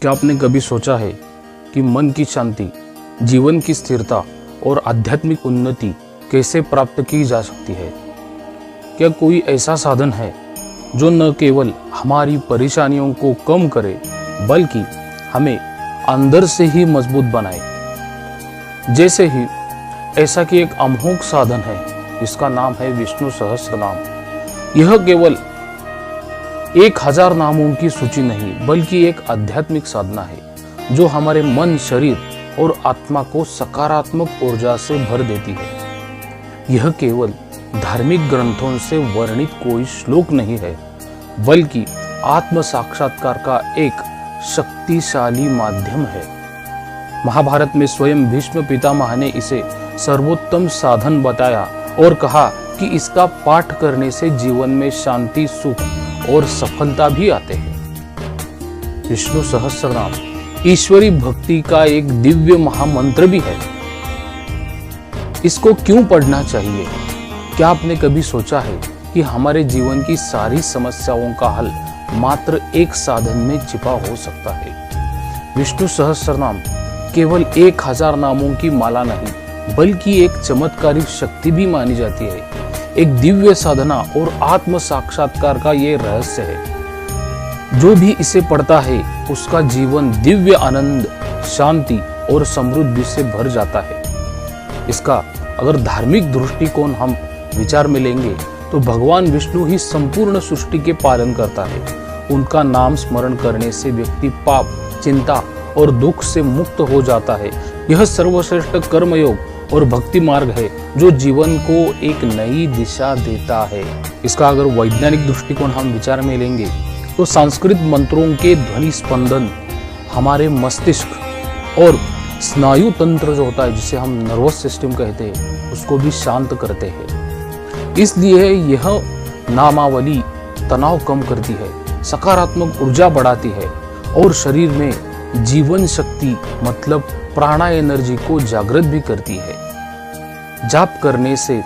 क्या आपने कभी सोचा है कि मन की शांति, जीवन की स्थिरता और आध्यात्मिक उन्नति कैसे प्राप्त की जा सकती है? क्या कोई ऐसा साधन है जो न केवल हमारी परेशानियों को कम करे बल्कि हमें अंदर से ही मजबूत बनाए? जैसे ही ऐसा कि एक अमोघ साधन है जिसका नाम है विष्णु सहस्त्रनाम। यह केवल 1000 नामों की सूची नहीं बल्कि एक आध्यात्मिक साधना है जो हमारे मन, शरीर और आत्मा को सकारात्मक ऊर्जा से भर देती है। यह केवल धार्मिक ग्रंथों से वर्णित कोई श्लोक नहीं है बल्कि आत्म साक्षात्कार का एक शक्तिशाली माध्यम है। महाभारत में स्वयं भीष्म पितामह ने इसे सर्वोत्तम साधन बताया और कहा कि इसका पाठ करने से जीवन में शांति, सुख और सफलता भी आते हैं। विष्णु सहस्त्रनाम ईश्वरी भक्ति का एक दिव्य महामंत्र भी है। इसको क्यों पढ़ना चाहिए? क्या आपने कभी सोचा है कि हमारे जीवन की सारी समस्याओं का हल मात्र एक साधन में छिपा हो सकता है? विष्णु सहस्त्रनाम केवल 1000 नामों की माला नहीं बल्कि एक चमत्कारिक शक्ति भी मानी जाती है, एक दिव्य साधना और आत्म साक्षात्कार का ये रहस्य है। जो भी इसे पढ़ता है उसका जीवन दिव्य आनंद, शांति और समृद्धि से भर जाता है। इसका अगर धार्मिक दृष्टिकोण हम विचार में लेंगे तो भगवान विष्णु ही संपूर्ण सृष्टि के पालन करता है। उनका नाम स्मरण करने से व्यक्ति पाप, चिंता और दुख से मुक्त हो जाता है। यह सर्वश्रेष्ठ कर्मयोग और भक्ति मार्ग है जो जीवन को एक नई दिशा देता है। इसका अगर वैज्ञानिक दृष्टिकोण हम विचार में लेंगे तो संस्कृत मंत्रों के ध्वनि स्पंदन हमारे मस्तिष्क और स्नायु तंत्र जो होता है, जिसे हम नर्वस सिस्टम कहते हैं, उसको भी शांत करते हैं। इसलिए यह नामावली तनाव कम करती है, सकारात्मक ऊर्जा बढ़ाती है और शरीर में जीवन शक्ति मतलब प्राणा एनर्जी को जागृत भी करती है। जाप करने से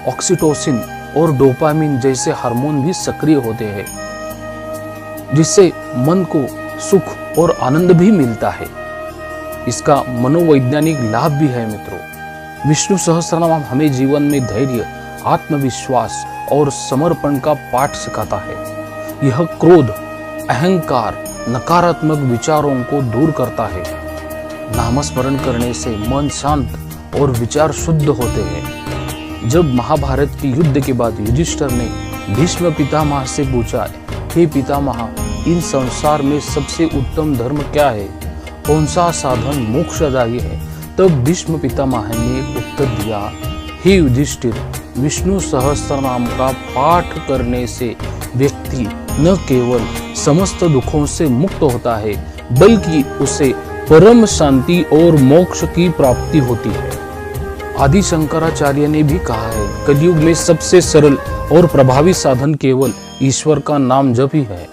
ऑक्सीटोसिन और डोपामिन जैसे हार्मोन भी सक्रिय होते हैं, जिससे मन को सुख और आनंद भी मिलता है। इसका मनोवैज्ञानिक लाभ भी है मित्रों। विष्णु सहस्त्रनाम हमें जीवन में धैर्य, आत्मविश्वास और समर्पण का पाठ सिखाता है। यह क्रोध, अहंकार, नकारात्मक विचारों को दूर करता है। नामस्मरण करने से मन शांत और विचार शुद्ध होते हैं। जब महाभारत के युद्ध के बाद युधिष्ठिर ने भीष्म पितामह से पूछा, हे पितामह, इन संसार में सबसे उत्तम धर्म क्या है? कौन सा साधन मोक्षदायी है? तब भीष्म पितामह ने उत्तर दिया, हे युधिष्ठिर, विष्णु सहस्त्रनाम का पाठ करने से व्यक्ति न केवल समस्त दुखों से मुक्त होता है बल्कि उसे परम शांति और मोक्ष की प्राप्ति होती है। आदि शंकराचार्य ने भी कहा है, कलयुग में सबसे सरल और प्रभावी साधन केवल ईश्वर का नाम जप ही है।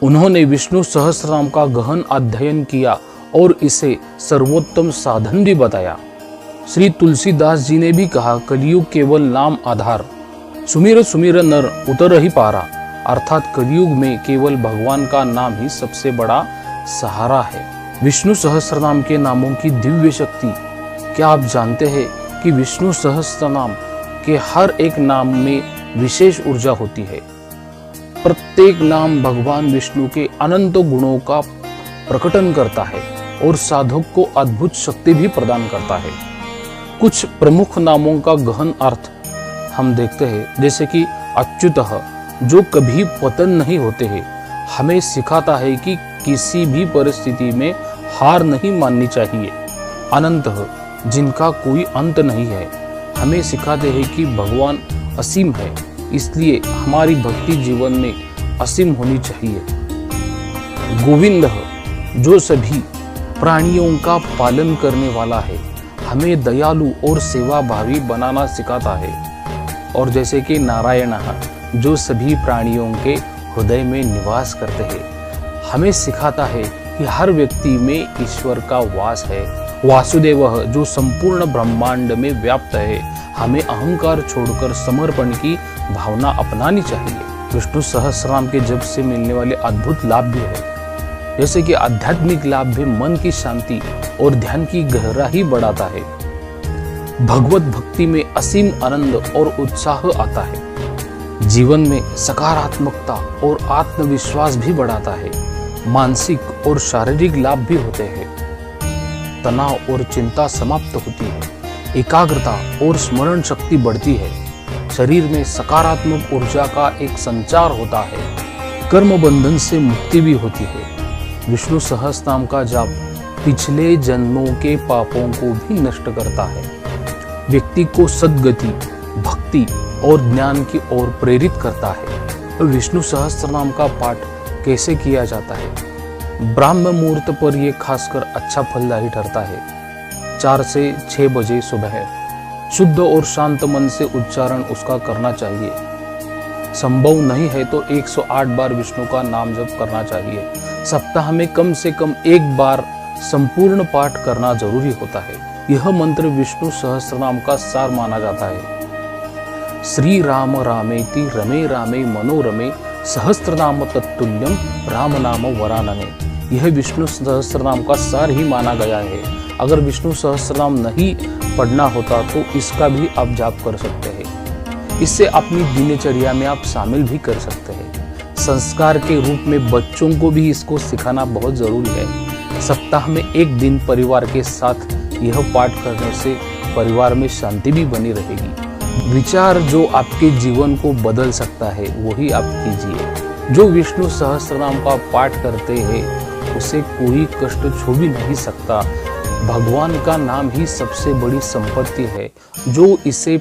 उन्होंने विष्णु सहस्त्रनाम का गहन अध्ययन किया और इसे सर्वोत्तम साधन भी बताया। श्री तुलसीदास जी ने भी कहा, कलयुग केवल नाम आधार, सुमिर सुमिर नर उतर ही पारा। अर्थात कलयुग में केवल भगवान का नाम ही सबसे बड़ा सहारा है। विष्णु सहस्त्रनाम के नामों की दिव्य शक्ति, क्या आप जानते हैं कि विष्णु सहस्त्रनाम के हर एक नाम में विशेष ऊर्जा होती है। प्रत्येक नाम भगवान विष्णु के अनंत गुणों का प्रकटन करता है और साधक को अद्भुत शक्ति भी प्रदान करता है। कुछ प्रमुख नामों का गहन अर्थ हम देखते हैं, जैसे कि अच्युतः, जो कभी पतन नहीं होते हैं, हमें सिखाता है कि किसी भी परिस्थिति में हार नहीं माननी चाहिए। अनंतः, जिनका कोई अंत नहीं है, हमें सिखाते हैं कि भगवान असीम है, इसलिए हमारी भक्ति जीवन में असीम होनी चाहिए। गोविंदः, जो सभी प्राणियों का पालन करने वाला है, हमें दयालु और सेवाभावी बनाना सिखाता है। और जैसे कि नारायणः, जो सभी प्राणियों के हृदय में निवास करते हैं, हमें सिखाता है कि हर व्यक्ति में ईश्वर का वास है। वासुदेवः, जो संपूर्ण ब्रह्मांड में व्याप्त है, हमें अहंकार छोड़कर समर्पण की भावना अपनानी चाहिए। विष्णु सहस्त्रनाम के जप से मिलने वाले अद्भुत लाभ भी है। जैसे कि आध्यात्मिक लाभ भी मन की शांति और ध्यान की गहराई बढ़ाता है। भगवत भक्ति में असीम आनंद और उत्साह आता है। जीवन में सकारात्मकता और आत्मविश्वास भी बढ़ाता है। मानसिक और शारीरिक लाभ भी होते हैं। तनाव और चिंता समाप्त होती है। एकाग्रता और स्मरण शक्ति बढ़ती है। शरीर में सकारात्मक ऊर्जा का एक संचार होता है। कर्म बंधन से मुक्ति भी होती है। विष्णु सहस्त्रनाम का जाप पिछले जन्मों के पापों को भी नष्ट करता है। व्यक्ति को सद्गति, भक्ति और ज्ञान की ओर प्रेरित करता है। विष्णु सहस्त्रनाम का पाठ कैसे किया जाता है? ब्राह्म मुहूर्त पर यह खासकर अच्छा फलदायी ठहरता है। 4 से 6 बजे सुबह शुद्ध और शांत मन से उच्चारण उसका करना चाहिए। संभव नहीं है तो 108 बार विष्णु का नाम जप करना चाहिए। सप्ताह में कम से कम 1 बार संपूर्ण पाठ करना जरूरी होता है। यह मंत्र विष्णु सहस्त्रनाम का सार माना जाता है। श्री राम रामेति रमे रामे मनोरमे सहस्त्रनाम तत्तुल्यम राम नाम वरानने। यह विष्णु सहस्त्रनाम का सार ही माना गया है। अगर विष्णु सहस्त्रनाम नहीं पढ़ना होता तो इसका भी आप जाप कर सकते हैं। इससे अपनी दिनचर्या में आप शामिल भी कर सकते हैं। संस्कार के रूप में बच्चों को भी इसको सिखाना बहुत जरूरी है। सप्ताह में 1 दिन परिवार के साथ यह पाठ करने से परिवार में शांति भी बनी रहेगी। विचार जो आपके जीवन को बदल सकता है वही आप कीजिए। जो विष्णु सहस्त्रनाम का पाठ करते हैं उसे कोई कष्ट छू भी नहीं सकता। भगवान का नाम ही सबसे बड़ी संपत्ति है। जो इसे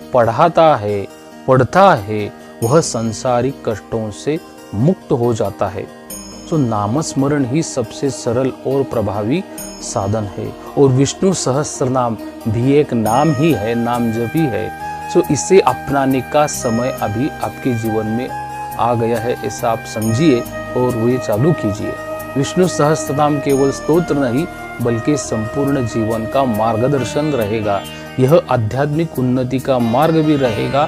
पढ़ता है वह सांसारिक कष्टों से मुक्त हो जाता है। तो नामस्मरण ही सबसे सरल और प्रभावी साधन है। और विष्णु सहस्त्रनाम भी एक नाम ही है, नाम जप ही है। तो इसे अपनाने का समय अभी आपके जीवन में आ गया है, ऐसा आप समझिए और वे चालू कीजिए। विष्णु सहस्त्रनाम केवल स्तोत्र नहीं बल्कि संपूर्ण जीवन का मार्गदर्शन रहेगा। यह आध्यात्मिक उन्नति का मार्ग भी रहेगा।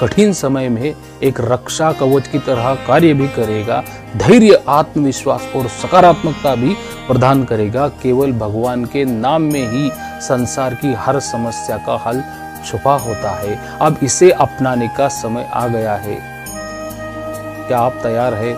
कठिन समय में एक रक्षा कवच की तरह कार्य भी करेगा। धैर्य, आत्मविश्वास और सकारात्मकता भी प्रदान करेगा। केवल भगवान के नाम में ही संसार की हर समस्या का हल छुपा होता है। अब इसे अपनाने का समय आ गया है। क्या आप तैयार है?